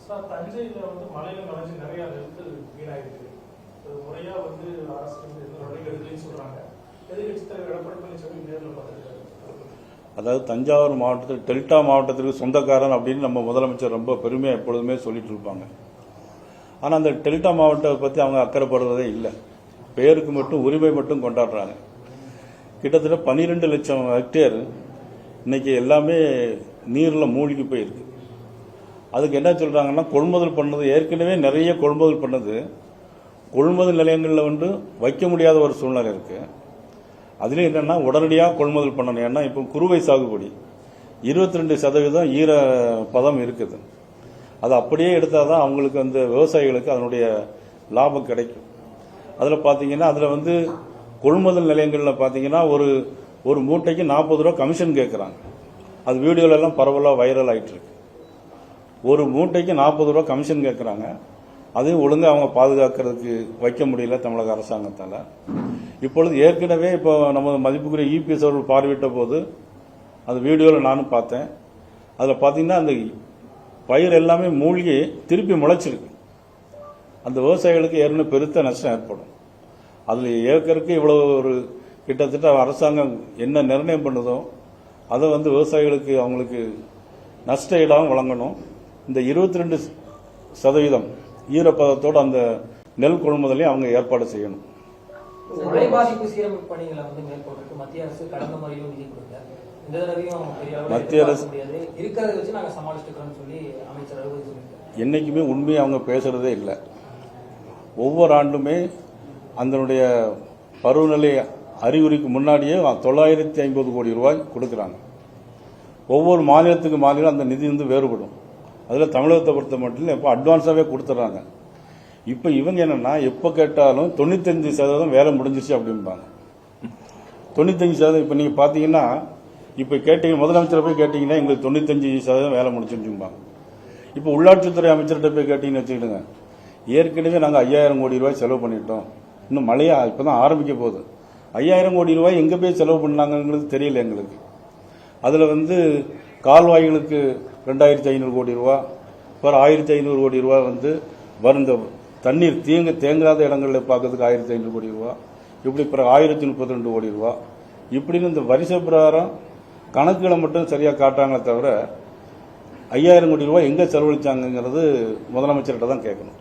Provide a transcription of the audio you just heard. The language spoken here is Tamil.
சார், தஞ்சையில் மழையில நனைஞ்சு நிறைய நெருப்பு வீணாயிருக்கு. முறையா அரசு நடவடிக்கை எடுக்கலன்னு சொல்றாங்க. எதிர்கட்சி தலைவர் எடப்பாடி பழனிசாமி நேரில் பார்த்துருக்காரு. அதாவது தஞ்சாவூர் மாவட்டத்தில் டெல்டா மாவட்டத்திற்கு சொந்தக்காரன் அப்படின்னு நம்ம முதலமைச்சர் ரொம்ப பெருமையாக எப்பொழுதுமே சொல்லிட்டு இருப்பாங்க. ஆனால் அந்த டெல்டா மாவட்டத்தை பற்றி அவங்க அக்கறைப்படுறதே இல்லை. பேருக்கு மட்டும் உரிமை மட்டும் கொண்டாடுறாங்க. கிட்டத்தட்ட 12 லட்சம் ஹெக்டேர் இன்னைக்கு எல்லாமே நீரில் மூழ்கி போயிருக்கு. அதுக்கு என்ன சொல்றாங்கன்னா, கொள்முதல் பண்ணது ஏற்கனவே நிறைய கொள்முதல் பண்ணது கொள்முதல் நிலையங்களில் வைக்க முடியாத ஒரு சூழ்நிலை இருக்கு. அதுலேயும் என்னன்னா உடனடியாக கொள்முதல் பண்ணணும். ஏன்னா இப்போ குறுவை சாகுபடி 22% ஈர பதம் இருக்குது. அது அப்படியே எடுத்தால் தான் அவங்களுக்கு விவசாயிகளுக்கு அதனுடைய லாபம் கிடைக்கும். அதில் பார்த்தீங்கன்னா அதில் கொள்முதல் நிலையங்களில் பார்த்தீங்கன்னா ஒரு மூட்டைக்கு 40 ரூபா கமிஷன் கேட்குறாங்க. அது வீடியோலெல்லாம் பரவலாக வைரல் ஆகிட்டு இருக்கு. ஒரு மூட்டைக்கு 40 ரூபா கமிஷன் கேட்குறாங்க. அதையும் ஒழுங்காக அவங்க பாதுகாக்கிறதுக்கு வைக்க முடியல தமிழக அரசாங்கத்தால். இப்பொழுது ஏற்கனவே இப்போ நம்ம மதிப்புக்குரிய இபிஎஸ் அவர்கள் பார்வையிட்ட போது அந்த வீடியோவில் நானும் பார்த்தேன். அதில் பார்த்தீங்கன்னா அந்த பயிர் எல்லாமே மூழ்கி திருப்பி முளைச்சிருக்கு. அந்த விவசாயிகளுக்கு ஏற்கனவே பெருத்த நஷ்டம் ஏற்படும். அதில் ஏற்கனவே இவ்வளவு கிட்டத்தட்ட அரசாங்கம் என்ன நிர்ணயம் பண்ணுதோ அதை விவசாயிகளுக்கு அவங்களுக்கு நஷ்ட ஈடாகவும் வழங்கணும். இந்த 22% ஈரப்பதத்தோடு அந்த நெல் கொள்முதலையும் அவங்க ஏற்பாடு செய்யணும். மழை பாதிப்பு சீரமைப்பு பணிகளை மேற்கொள்றதுக்கு மத்திய அரசு கடந்த முறையிலும் நிதி கொடுக்கல. இந்த தடவையும் மத்திய அரசு இருக்கிறத வச்சு நாங்கள் சமாளிச்சுக்கிறோம்னு சொல்லி அமைச்சர் அலுவலகம் சொல்லியிருக்காரு. என்னைக்குமே உண்மையை அவங்க பேசுறதே இல்லை. ஒவ்வொரு ஆண்டுமே அதனுடைய பருவநிலை அறிகுறிக்கு முன்னாடியே 950 கோடி ரூபாய் கொடுக்குறாங்க. ஒவ்வொரு மாநிலத்துக்கு மாநிலம் அந்த நிதி வேறுபடும். அதில் தமிழகத்தை பொறுத்த மட்டும் இப்போ அட்வான்ஸாகவே கொடுத்துட்றாங்க. இப்போ இவங்க என்னன்னா எப்போ கேட்டாலும் 95% வேலை முடிஞ்சிச்சு அப்படிம்பாங்க. 95% இப்போ நீங்கள் பார்த்தீங்கன்னா இப்போ கேட்டீங்க, முதலமைச்சரை போய் கேட்டீங்கன்னா எங்களுக்கு 95% வேலை முடிச்சுருப்பாங்க. இப்போ உள்ளாட்சித்துறை அமைச்சர்கிட்ட போய் கேட்டீங்கன்னு வச்சுக்கிடுங்க, ஏற்கனவே நாங்கள் 5000 கோடி ரூபாய் செலவு பண்ணிட்டோம், இன்னும் மழையா இப்போ தான் ஆரம்பிக்க போகுது, 5000 கோடி ரூபாய் எங்கே போய் செலவு பண்ணாங்கிறது தெரியல எங்களுக்கு. அதில் கால்வாய்களுக்கு 2500 கோடி ரூபா, அப்புறம் 1500 கோடி ரூபா வருந்த தண்ணீர் தேங்காத இடங்களில் பார்க்கறதுக்கு 1500 கோடி ரூபா, இப்படி பிறகு 1032 கோடி ரூபா, இப்படின்னு இந்த வரிசை பிரகாரம் கணக்குகளை மட்டும் சரியாக காட்டாங்களே தவிர 5000 கோடி ரூபாய் எங்கே செலவழிச்சாங்கிறது முதலமைச்சர்கிட்ட தான் கேட்கணும்.